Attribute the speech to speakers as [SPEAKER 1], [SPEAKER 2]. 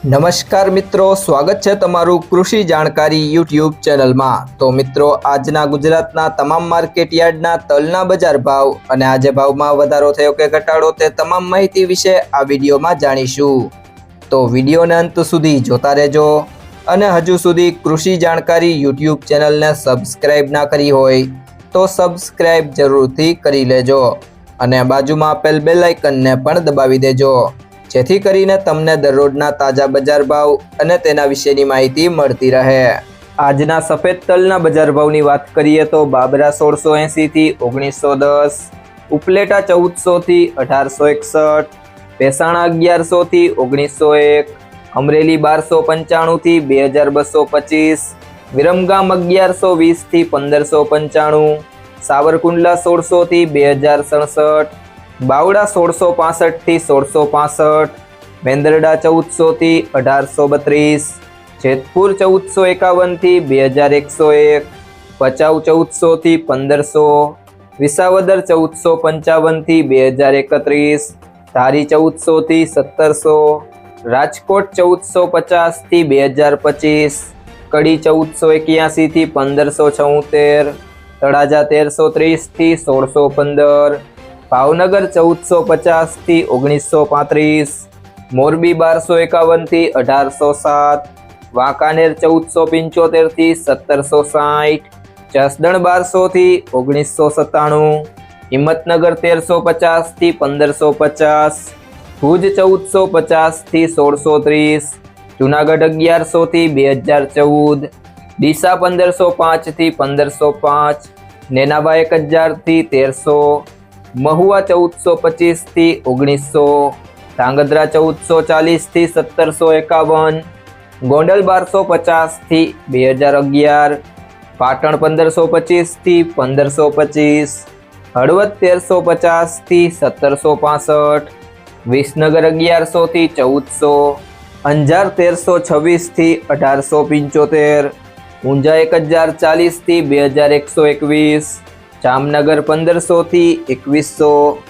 [SPEAKER 1] નમસ્કાર મિત્રો, સ્વાગત છે તમારું કૃષિ જાણકારી યુટ્યુબ ચેનલમાં। તો મિત્રો, આજના ગુજરાતના તમામ માર્કેટ યાર્ડના તલના બજાર ભાવ અને આજે ભાવમાં વધારો થયો કે ઘટાડો તે તમામ માહિતી વિશે આ વિડીયોમાં જાણીશું। તો વિડીયોને અંત સુધી જોતા રહેજો અને હજુ સુધી કૃષિ જાણકારી યુટ્યુબ ચેનલને સબસ્ક્રાઇબ ના કરી હોય તો સબસ્ક્રાઇબ જરૂરથી કરી લેજો અને બાજુમાં આપેલ બેલ આઇકનને પણ દબાવી દેજો, જેથી કરીને તમને દરરોજના તાજા બજાર ભાવ અને તેના વિશેની માહિતી મળતી રહે। આજના સફેદ તલના બજાર ભાવની વાત કરીએ તો બાબરા 1680 થી 1910, ઉપલેટા 1400 થી 1861, ભેસાણા 1100 થી 1901, અમરેલી 1295 થી 2225, વિરમગામ 1120 થી 1595, સાવરકુંડલા 1600 થી 2067, બાવડા 1665 થી 1665, મેંદરડા 1400 થી 1832, જેતપુર 1451 થી 2101, ભચાઉ 1400 થી 1500, વિસાવદર 1455 થી 2031, ધારી 1400 થી 1700, રાજકોટ 1450 થી 2025, કડી 1481 થી 1576, તળાજા 1330 થી 1615, ભાવનગર 1450 થી 1935, મોરબી 1251 થી 1807, વાંકાનેર 1475 થી 1760, જસદણ 1200 થી 1997, હિંમતનગર 1350 થી 1550, ભુજ 1450 થી 1630, જુનાગઢ 1100 થી 2014, ડીસા 1505 થી 1505, નેનાબા 1000 થી 1300, મહુવા 1425 થી 1900, ધાંગધ્રા 1440 થી 1751, ગોંડલ 1250 થી 2011, પાટણ 1525 થી 1525, હળવદ 1350 થી 1765, વિસનગર 1100 થી 1400, અંજાર 1326 થી 1875, ઊંઝા 1040 થી 2121, જામનગર 1500 થી 2100,